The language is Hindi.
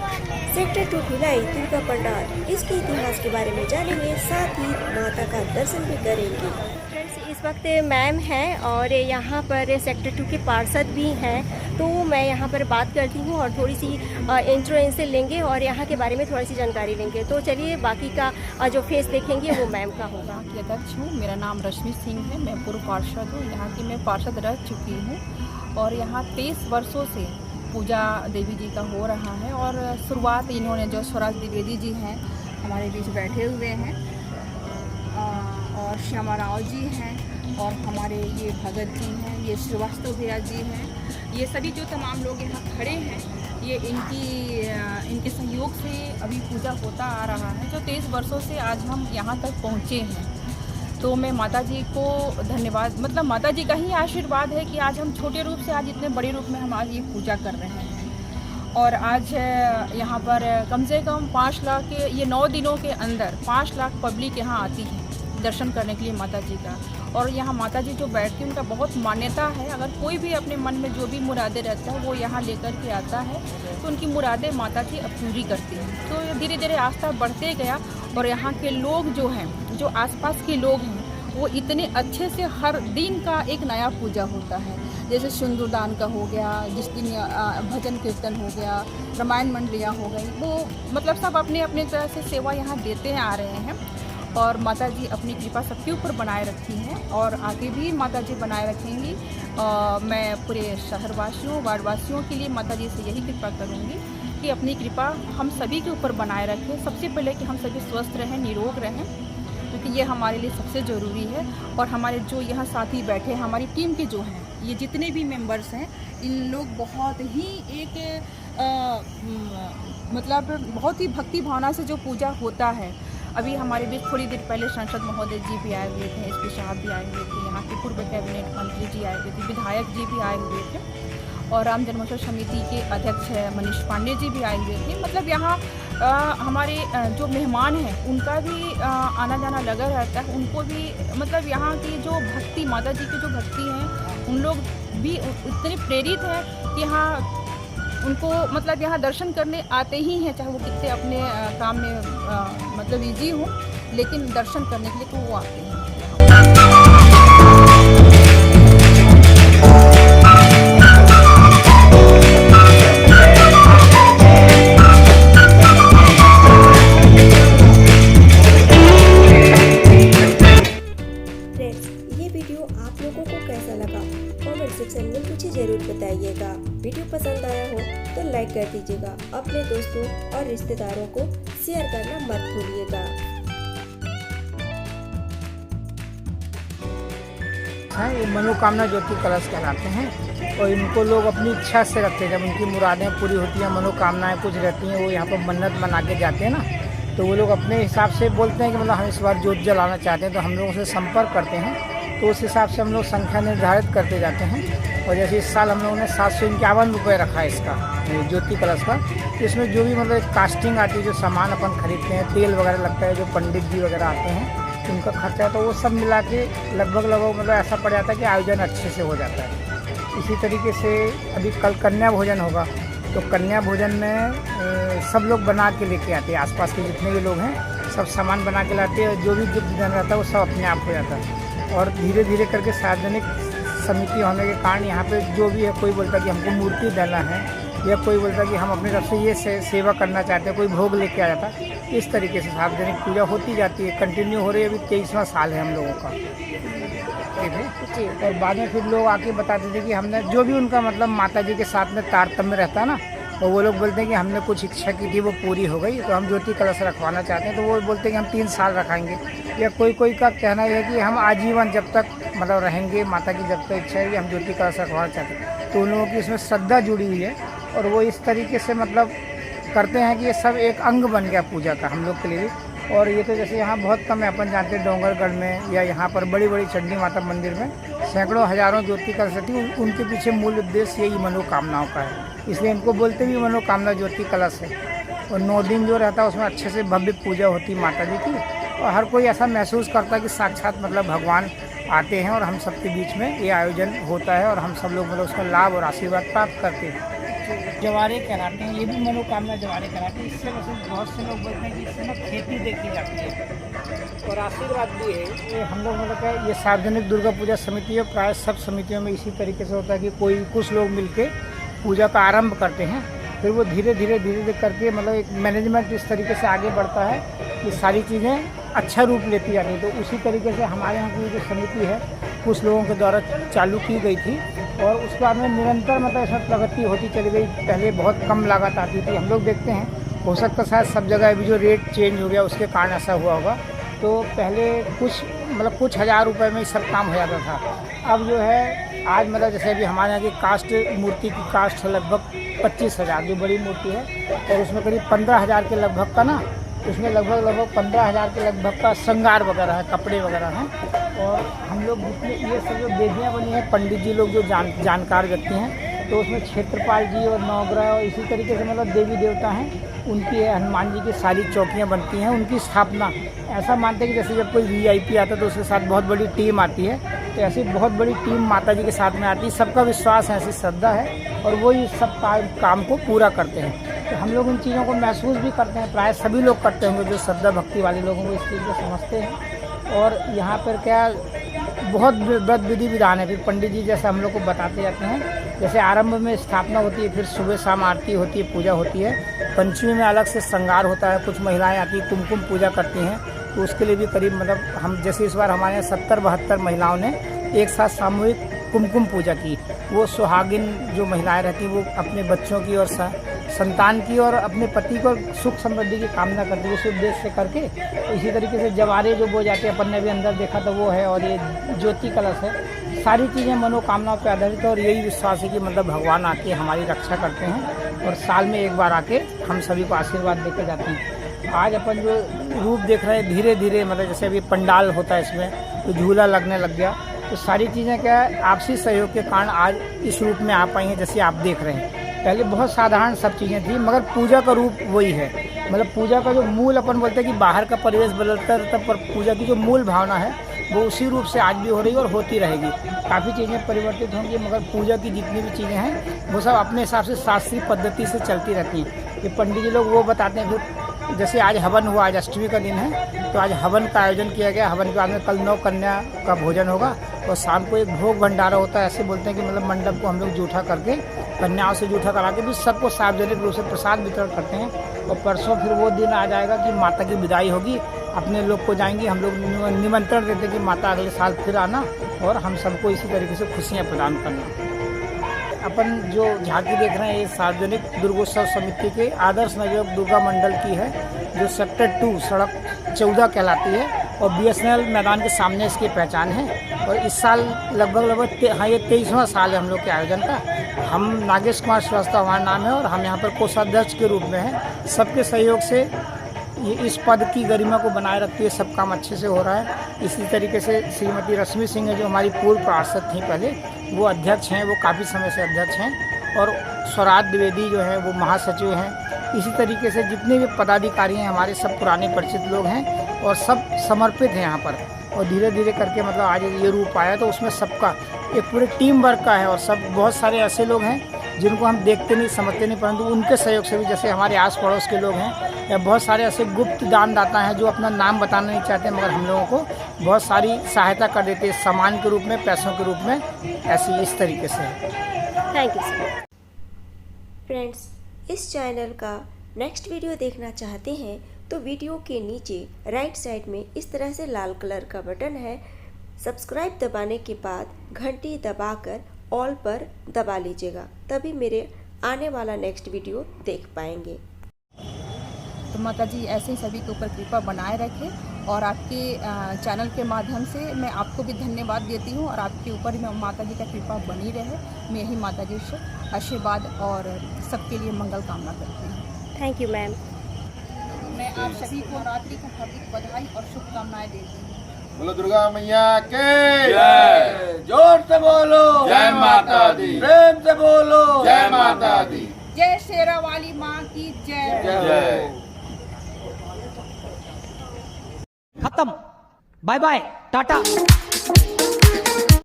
सेक्टर 2 भिलाई दुर्गा पंडाल, इसके इतिहास के बारे में जानेंगे, साथ ही माता का दर्शन भी करेंगे। फ्रेंड्स, इस वक्त मैम हैं और यहाँ पर सेक्टर 2 के पार्षद भी हैं, तो मैं यहाँ पर बात करती हूँ और थोड़ी सी इंट्रो इनसे लेंगे और यहाँ के बारे में थोड़ी सी जानकारी लेंगे। तो चलिए, बाकी का जो फेस देखेंगे वो मैम का होगा। की अध्यक्ष हूँ, मेरा नाम रश्मि सिंह है, मैं पूर्व पार्षद हूँ। यहाँ की मैं पार्षद रह चुकी हूँ और यहाँ 23 वर्षों से पूजा देवी जी का हो रहा है। और शुरुआत इन्होंने, जो स्वराज द्विवेदी जी हैं हमारे बीच बैठे हुए हैं, और श्यामा राव जी हैं, और हमारे ये भगत जी हैं, ये श्रीवास्तव भैया जी हैं, ये सभी जो तमाम लोग यहाँ खड़े हैं, ये इनके सहयोग से अभी पूजा होता आ रहा है, जो 23 वर्षों से आज हम यहाँ तक पहुँचे हैं। तो मैं माता जी को धन्यवाद, मतलब माता जी का ही आशीर्वाद है कि आज हम छोटे रूप से आज इतने बड़े रूप में हम आज ये पूजा कर रहे हैं। और आज यहाँ पर कम से कम 5 लाख के, ये 9 दिनों के अंदर 5 लाख पब्लिक यहाँ आती है दर्शन करने के लिए माता जी का। और यहाँ माता जी जो बैठती हैं उनका बहुत मान्यता है, अगर कोई भी अपने मन में जो भी मुरादें रहता है वो यहाँ लेकर के आता है तो उनकी मुरादें माता जी अब पूरी करती हैं। तो धीरे धीरे आस्था बढ़ते गया और यहाँ के लोग जो हैं, जो आसपास के लोग हैं, वो इतने अच्छे से हर दिन का एक नया पूजा होता है। जैसे सिंदूरदान का हो गया, जिस दिन भजन कीर्तन हो गया, रामायण मंडलियाँ हो गई, वो मतलब सब अपने अपने तरह से सेवा यहाँ देते आ रहे हैं। और माता जी अपनी कृपा सबके ऊपर बनाए रखी हैं और आगे भी माता जी बनाए रखेंगी। मैं पूरे शहरवासियों, वार्डवासियों के लिए माता जी से यही कृपा करूँगी कि अपनी कृपा हम सभी के ऊपर बनाए रखें। सबसे पहले कि हम सभी स्वस्थ रहें, निरोग रहें, क्योंकि ये हमारे लिए सबसे ज़रूरी है। और हमारे जो यहाँ साथी बैठे हैं, हमारी टीम के जो हैं, ये जितने भी मेंबर्स हैं, इन लोग बहुत ही एक मतलब बहुत ही भक्ति भावना से जो पूजा होता है। अभी हमारे बीच थोड़ी देर पहले सांसद महोदय जी भी आए हुए थे, एसपी साहब भी आए हुए थे, यहाँ के पूर्व कैबिनेट मंत्री जी आए हुए थे, विधायक जी भी आए हुए थे, और राम जन्मोत्सव समिति के अध्यक्ष मनीष पांडे जी भी आए हुए थे। मतलब यहाँ हमारे जो मेहमान हैं उनका भी आना जाना लगा रहता है। उनको भी मतलब यहाँ की जो भक्ति, माता जी की जो भक्ति है, उन लोग भी इतने प्रेरित हैं कि यहाँ उनको मतलब यहाँ दर्शन करने आते ही हैं, चाहे वो कितने अपने काम में मतलब इजी हो, लेकिन दर्शन करने के लिए तो वो आते हैं। ये वीडियो आप लोगों को कैसा लगा कमेंट सेक्शन में मुझे जरूर बताइएगा। वीडियो पसंद आया हो तो लाइक कर दीजिएगा, अपने दोस्तों और रिश्तेदारों को शेयर करना मत भूलिएगा। ये मनोकामना ज्योति कलश कहलाते हैं और इनको लोग अपनी इच्छा से रखते हैं। जब उनकी मुरादें पूरी होती हैं, मनोकामनाएं कुछ रहती हैं, वो यहाँ पर मन्नत बना के जाते हैं ना, तो वो लोग अपने हिसाब से बोलते हैं कि मतलब हम इस बार ज्योत जलाना चाहते हैं, तो हम लोगों से संपर्क करते हैं। तो उस हिसाब से हम लोग संख्या निर्धारित करते जाते हैं। और जैसे इस साल हम लोगों ने 751 रुपये रखा है इसका ज्योति कलश का। इसमें जो भी मतलब कास्टिंग आती है, जो सामान अपन खरीदते हैं, तेल वगैरह लगता है, जो पंडित जी वगैरह आते हैं उनका खर्चा, तो वो सब मिला के लगभग मतलब ऐसा पड़ जाता है कि आयोजन अच्छे से हो जाता है। इसी तरीके से अभी कल कन्या भोजन होगा, तो कन्या भोजन में सब लोग बना के लेके आते हैं। आसपास के जितने भी लोग हैं सब सामान बना के लाते हैं, जो भी गिफ्ट देना रहता है वो सब अपने आप हो जाता है। और धीरे धीरे करके सार्वजनिक समिति होने के कारण यहाँ पे जो भी है, कोई बोलता है कि हमको मूर्ति देना है, या कोई बोलता है कि हम अपनी तरफ से ये सेवा करना चाहते हैं, कोई भोग लेके आ जाता है। इस तरीके से सार्वजनिक पूजा होती जाती है, कंटिन्यू हो रही है। अभी 23वां साल है हम लोगों का, ठीक है। और बाद में फिर लोग आके बताते थे कि हमने जो भी उनका मतलब माता जी के साथ में तारतम्य रहता है ना, और वो लोग बोलते हैं कि हमने कुछ इच्छा की थी वो पूरी हो गई, तो हम ज्योति कलश रखवाना चाहते हैं। तो वो बोलते हैं कि हम 3 साल रखाएंगे, या कोई का कहना है कि हम आजीवन जब तक मतलब रहेंगे, माता की जब तक इच्छा है कि हम ज्योति कलश रखवाना चाहते हैं। तो उन लोगों की इसमें श्रद्धा जुड़ी हुई है और वो इस तरीके से मतलब करते हैं कि ये सब एक अंग बन गया पूजा का हम लोग के लिए भी। और ये तो जैसे यहाँ बहुत कम है, अपन जानते हैं डोंगरगढ़ में या यहाँ पर बड़ी बड़ी चंडी माता मंदिर में सैकड़ों हजारों ज्योति कलश रहती है। उनके पीछे मूल उद्देश्य यही मनोकामनाओं का है, इसलिए इनको बोलते भी मनोकामना ज्योति कलश है। और 9 दिन जो रहता है उसमें अच्छे से भव्य पूजा होती है माता जी की, और हर कोई ऐसा महसूस करता है कि साक्षात मतलब भगवान आते हैं और हम सबके बीच में ये आयोजन होता है और हम सब लोग मतलब उसका लाभ और आशीर्वाद प्राप्त करते हैं। जवारे कहलाते हैं, ये भी मनोकामना जवारे कहलाते हैं। इससे वैसे बहुत से लोग बोलते हैं कि इससे ना खेती देखी जाती है और आशीर्वाद भी है। ये हम लोग मतलब क्या, ये सार्वजनिक दुर्गा पूजा समिति है, प्राय सब समितियों में इसी तरीके से होता है कि कुछ लोग मिलके पूजा का आरंभ करते हैं, फिर वो धीरे धीरे करके मतलब एक मैनेजमेंट इस तरीके से आगे बढ़ता है कि सारी चीज़ें अच्छा रूप लेती जाती है। तो उसी तरीके से हमारे यहाँ की जो समिति है कुछ लोगों के द्वारा चालू की गई थी और उसके बाद में निरंतर मतलब इसमें प्रगति होती चली गई। पहले बहुत कम लागत आती थी, हम लोग देखते हैं हो सकता शायद सब जगह अभी जो रेट चेंज हो गया उसके कारण ऐसा हुआ होगा। तो पहले कुछ हज़ार रुपए में सब काम हो जाता था। अब जो है आज मतलब जैसे अभी हमारे यहाँ की कास्ट मूर्ति की कास्ट है लगभग 25,000 जो बड़ी मूर्ति है, और उसमें करीब 15,000 के लगभग का ना, उसमें लगभग 15,000 के लगभग का श्रृंगार वगैरह है, कपड़े वगैरह हैं। और हम लोग जितने ये सब जो वेदियाँ बनी हैं, पंडित जी लोग जो जानकार व्यक्ति हैं, तो उसमें क्षेत्रपाल जी और नवग्रह और इसी तरीके से मतलब देवी देवता हैं उनकी है, हनुमान जी की सारी चौकियाँ बनती हैं, उनकी स्थापना ऐसा मानते हैं कि जैसे जब कोई VIP आता है तो उसके साथ बहुत बड़ी टीम आती है, तो ऐसी बहुत बड़ी टीम माता जी के साथ में आती है। सबका विश्वास है, ऐसी श्रद्धा है और वो इस सब काम को पूरा करते हैं। तो हम लोग उन चीज़ों को महसूस भी करते हैं, प्राय सभी लोग करते होंगे जो श्रद्धा भक्ति वाले लोगों को इस चीज़ को समझते हैं। और यहाँ पर क्या बहुत व्रत विधि विधान है, फिर पंडित जी जैसे हम लोग को बताते जाते हैं। जैसे आरंभ में स्थापना होती है, फिर सुबह शाम आरती होती है, पूजा होती है। पंचमी में अलग से श्रृंगार होता है, कुछ महिलाएं आती हैं कुमकुम पूजा करती हैं, तो उसके लिए भी करीब मतलब हम जैसे इस बार हमारे यहाँ 70-72 महिलाओं ने एक साथ सामूहिक कुमकुम पूजा की। वो सुहागिन जो महिलाएं रहती हैं वो अपने बच्चों की और संतान की और अपने पति को सुख समृद्धि की कामना करती है, उस उद्देश्य से करके। तो इसी तरीके से जवारे जो बो जाते हैं, अपन ने भी अंदर देखा तो वो है, और ये ज्योति कलश है। सारी चीज़ें मनोकामनाओं पर आधारित है और यही विश्वास है कि मतलब भगवान आके हमारी रक्षा करते हैं और साल में एक बार आके हम सभी को आशीर्वाद देके जाते हैं। आज अपन जो रूप देख रहे हैं धीरे धीरे मतलब जैसे अभी पंडाल होता है इसमें तो झूला लगने लग गया, तो सारी चीज़ें क्या है आपसी सहयोग के कारण आज इस रूप में आ पाई हैं जैसे आप देख रहे हैं। पहले बहुत साधारण सब चीज़ें थी, मगर पूजा का रूप वही है। मतलब पूजा का जो मूल अपन बोलते हैं कि बाहर का परिवेश बदलता रहता है, पर पूजा की जो मूल भावना है वो उसी रूप से आज भी हो रही है और होती रहेगी। काफ़ी चीज़ें परिवर्तित होंगी, मगर पूजा की जितनी भी चीज़ें हैं वो सब अपने हिसाब से शास्त्रीय पद्धति से चलती रहती हैं। ये पंडित जी लोग वो बताते हैं। फिर जैसे आज हवन हुआ, आज अष्टमी का दिन है, तो आज हवन का आयोजन किया गया। हवन के बाद में कल 9 कन्या का भोजन होगा और शाम को एक भोग भंडारा होता है। ऐसे बोलते हैं कि मतलब मंडप को हम लोग जूठा करके कन्याओं से जूठा करा के भी सबको सार्वजनिक रूप से प्रसाद वितरण करते हैं। और परसों फिर वो दिन आ जाएगा कि माता की विदाई होगी, अपने लोग को जाएंगी। हम लोग निमंत्रण देते हैं कि माता अगले साल फिर आना और हम सबको इसी तरीके से खुशियाँ प्रदान करना। अपन जो झांकी देख रहे हैं ये सार्वजनिक दुर्गोत्सव समिति के आदर्श नवयुवक दुर्गा मंडल की है, जो सेक्टर 2 सड़क 14 कहलाती है और BSNL मैदान के सामने इसकी पहचान है। और इस साल लगभग ये 23वां साल है हम लोग के आयोजन का। हम नागेश कुमार श्रीवास्तव हमारा नाम है और हम यहाँ पर कोषाध्यक्ष के रूप में हैं। सबके सहयोग से ये इस पद की गरिमा को बनाए रखती है, सब काम अच्छे से हो रहा है। इसी तरीके से श्रीमती रश्मि सिंह है जो हमारी पूर्व पार्षद थी पहले, वो अध्यक्ष हैं, वो काफ़ी समय से अध्यक्ष हैं। और स्वराज द्विवेदी जो है वो महासचिव हैं। इसी तरीके से जितने भी पदाधिकारी हैं हमारे सब पुराने परिचित लोग हैं और सब समर्पित हैं यहाँ पर। और धीरे धीरे करके मतलब आज ये रूप आया, तो उसमें सबका एक पूरे टीम वर्क का है। और सब बहुत सारे ऐसे लोग हैं जिनको हम देखते नहीं समझते नहीं, परंतु उनके सहयोग से भी, जैसे हमारे आस पड़ोस के लोग हैं या बहुत सारे ऐसे गुप्त दानदाता हैं जो अपना नाम बताना नहीं चाहते, मगर हम लोगों को बहुत सारी सहायता कर देते हैं सामान के रूप में, पैसों के रूप में, ऐसी इस तरीके से। Thank you sir. फ्रेंड्स, इस चैनल का नेक्स्ट वीडियो देखना चाहते हैं तो वीडियो के नीचे राइट साइड में इस तरह से लाल कलर का बटन है, सब्सक्राइब दबाने के बाद घंटी दबाकर ऑल पर दबा लीजिएगा, तभी मेरे आने वाला नेक्स्ट वीडियो देख पाएंगे। तो माता जी ऐसे ही सभी के ऊपर कृपा बनाए रखें और आपके चैनल के माध्यम से मैं आपको भी धन्यवाद देती हूँ और आपके ऊपर भी माता जी का कृपा बनी रहे। मैं यही माता जी से आशीर्वाद और सबके लिए मंगल कामना करती हूँ। Thank you ma'am. मैं आप सभी को नवरात्रि की हार्दिक बधाई और शुभकामनाएं देती हूँ। बोलो दुर्गा मैया के जय। जोर से बोलो जय माता दी। प्रेम से बोलो जय माता दी। जय शेरा वाली माँ की जय। जय। खत्म, बाय बाय, टाटा।